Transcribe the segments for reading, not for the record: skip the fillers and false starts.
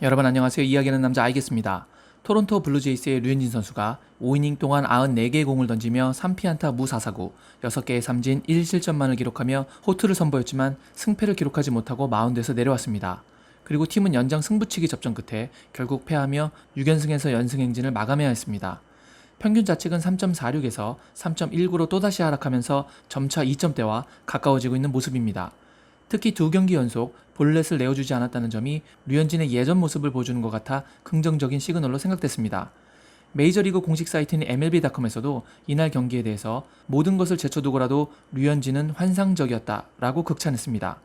여러분 안녕하세요. 이야기하는 남자 알겠습니다. 토론토 블루제이스의 류현진 선수가 5이닝 동안 94개의 공을 던지며 3피안타 무사사구, 6개의 삼진 1실점만을 기록하며 호투를 선보였지만 승패를 기록하지 못하고 마운드에서 내려왔습니다. 그리고 팀은 연장 승부치기 접전 끝에 결국 패하며 6연승에서 연승 행진을 마감해야 했습니다. 평균 자책은 3.46에서 3.19로 또다시 하락하면서 점차 2점대와 가까워지고 있는 모습입니다. 특히 2경기 연속 볼넷을 내어주지 않았다는 점이 류현진의 예전 모습을 보여주는 것 같아 긍정적인 시그널로 생각됐습니다. 메이저리그 공식 사이트인 MLB.com에서도 이날 경기에 대해서 모든 것을 제쳐두고라도 류현진은 환상적이었다 라고 극찬했습니다.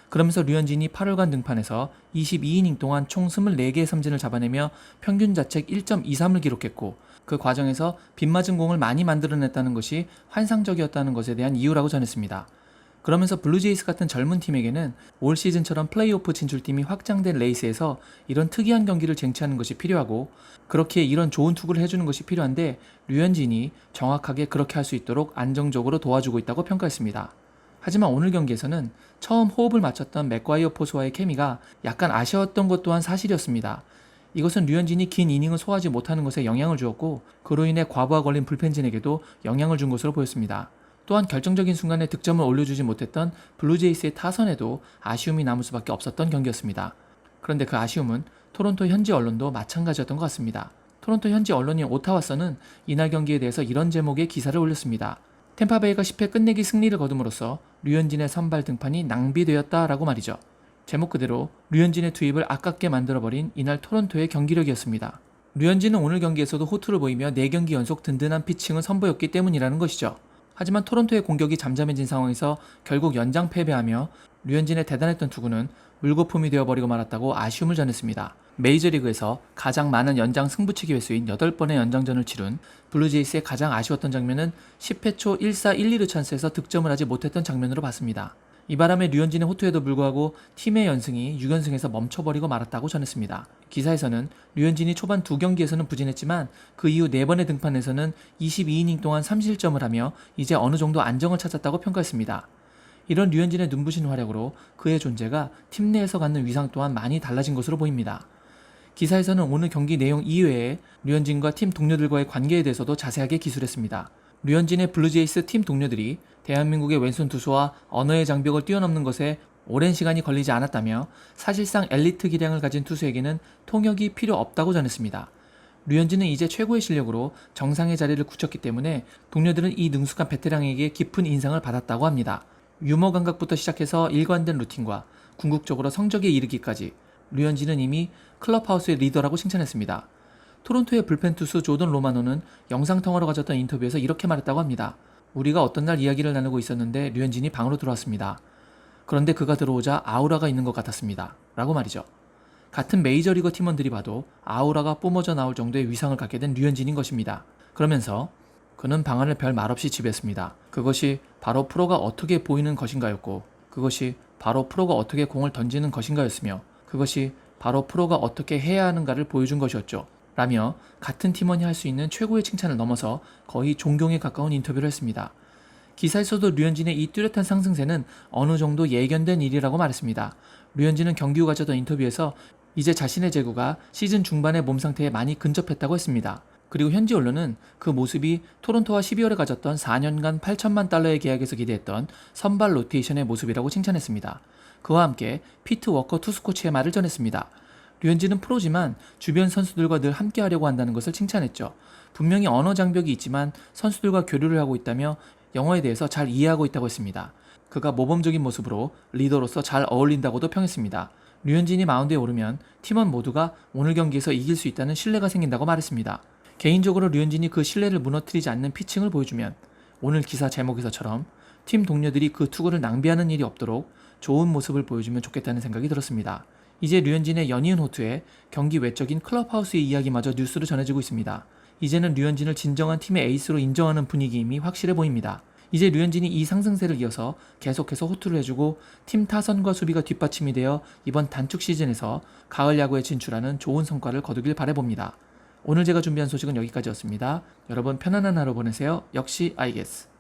그러면서 류현진이 8월간 등판에서 22이닝 동안 총 24개의 삼진을 잡아내며 평균 자책 1.23을 기록했고 그 과정에서 빗맞은 공을 많이 만들어냈다는 것이 환상적이었다는 것에 대한 이유라고 전했습니다. 그러면서 블루제이스 같은 젊은 팀에게는 올 시즌처럼 플레이오프 진출팀이 확장된 레이스에서 이런 특이한 경기를 쟁취하는 것이 필요하고 그렇기에 이런 좋은 투구를 해주는 것이 필요한데 류현진이 정확하게 그렇게 할 수 있도록 안정적으로 도와주고 있다고 평가했습니다. 하지만 오늘 경기에서는 처음 호흡을 맞췄던 맥과이어 포수와의 케미가 약간 아쉬웠던 것 또한 사실이었습니다. 이것은 류현진이 긴 이닝을 소화하지 못하는 것에 영향을 주었고 그로 인해 과부하 걸린 불펜진에게도 영향을 준 것으로 보였습니다. 또한 결정적인 순간에 득점을 올려주지 못했던 블루제이스의 타선에도 아쉬움이 남을 수밖에 없었던 경기였습니다. 그런데 그 아쉬움은 토론토 현지 언론도 마찬가지였던 것 같습니다. 토론토 현지 언론인 오타와서는 이날 경기에 대해서 이런 제목의 기사를 올렸습니다. 템파베이가 10회 끝내기 승리를 거둠으로써 류현진의 선발 등판이 낭비되었다라고 말이죠. 제목 그대로 류현진의 투입을 아깝게 만들어버린 이날 토론토의 경기력이었습니다. 류현진은 오늘 경기에서도 호투를 보이며 4경기 연속 든든한 피칭을 선보였기 때문이라는 것이죠. 하지만 토론토의 공격이 잠잠해진 상황에서 결국 연장 패배하며 류현진의 대단했던 투구는 물거품이 되어버리고 말았다고 아쉬움을 전했습니다. 메이저리그에서 가장 많은 연장 승부치기 횟수인 8번의 연장전을 치룬 블루제이스의 가장 아쉬웠던 장면은 10회 초 1사 1, 2루 찬스에서 득점을 하지 못했던 장면으로 봤습니다. 이 바람에 류현진의 호투에도 불구하고 팀의 연승이 6연승에서 멈춰버리고 말았다고 전했습니다. 기사에서는 류현진이 초반 2경기에서는 부진했지만 그 이후 4번의 등판에서는 22이닝 동안 3실점을 하며 이제 어느 정도 안정을 찾았다고 평가했습니다. 이런 류현진의 눈부신 활약으로 그의 존재가 팀 내에서 갖는 위상 또한 많이 달라진 것으로 보입니다. 기사에서는 오늘 경기 내용 이외에 류현진과 팀 동료들과의 관계에 대해서도 자세하게 기술했습니다. 류현진의 블루제이스 팀 동료들이 대한민국의 왼손 투수와 언어의 장벽을 뛰어넘는 것에 오랜 시간이 걸리지 않았다며 사실상 엘리트 기량을 가진 투수에게는 통역이 필요 없다고 전했습니다. 류현진은 이제 최고의 실력으로 정상의 자리를 굳혔기 때문에 동료들은 이 능숙한 베테랑에게 깊은 인상을 받았다고 합니다. 유머 감각부터 시작해서 일관된 루틴과 궁극적으로 성적에 이르기까지 류현진은 이미 클럽하우스의 리더라고 칭찬했습니다. 토론토의 불펜 투수 조던 로마노는 영상통화로 가졌던 인터뷰에서 이렇게 말했다고 합니다. 우리가 어떤 날 이야기를 나누고 있었는데 류현진이 방으로 들어왔습니다. 그런데 그가 들어오자 아우라가 있는 것 같았습니다. 라고 말이죠. 같은 메이저리그 팀원들이 봐도 아우라가 뿜어져 나올 정도의 위상을 갖게 된 류현진인 것입니다. 그러면서 그는 방안을 별 말 없이 지배했습니다. 그것이 바로 프로가 어떻게 보이는 것인가였고 그것이 바로 프로가 어떻게 공을 던지는 것인가였으며 그것이 바로 프로가 어떻게 해야 하는가를 보여준 것이었죠. 라며 같은 팀원이 할 수 있는 최고의 칭찬을 넘어서 거의 존경에 가까운 인터뷰를 했습니다. 기사에서도 류현진의 이 뚜렷한 상승세는 어느 정도 예견된 일이라고 말했습니다. 류현진은 경기 후 가졌던 인터뷰에서 이제 자신의 제구가 시즌 중반의 몸 상태에 많이 근접했다고 했습니다. 그리고 현지 언론은 그 모습이 토론토와 12월에 가졌던 4년간 8천만 달러의 계약에서 기대했던 선발 로테이션의 모습이라고 칭찬했습니다. 그와 함께 피트 워커 투수 코치의 말을 전했습니다. 류현진은 프로지만 주변 선수들과 늘 함께 하려고 한다는 것을 칭찬했죠. 분명히 언어 장벽이 있지만 선수들과 교류를 하고 있다며 영어에 대해서 잘 이해하고 있다고 했습니다. 그가 모범적인 모습으로 리더로서 잘 어울린다고도 평했습니다. 류현진이 마운드에 오르면 팀원 모두가 오늘 경기에서 이길 수 있다는 신뢰가 생긴다고 말했습니다. 개인적으로 류현진이 그 신뢰를 무너뜨리지 않는 피칭을 보여주면 오늘 기사 제목에서처럼 팀 동료들이 그 투구를 낭비하는 일이 없도록 좋은 모습을 보여주면 좋겠다는 생각이 들었습니다. 이제 류현진의 연이은 호투에 경기 외적인 클럽하우스의 이야기마저 뉴스로 전해지고 있습니다. 이제는 류현진을 진정한 팀의 에이스로 인정하는 분위기임이 확실해 보입니다. 이제 류현진이 이 상승세를 이어서 계속해서 호투를 해주고 팀 타선과 수비가 뒷받침이 되어 이번 단축 시즌에서 가을 야구에 진출하는 좋은 성과를 거두길 바라봅니다. 오늘 제가 준비한 소식은 여기까지였습니다. 여러분 편안한 하루 보내세요. 역시 아이게스.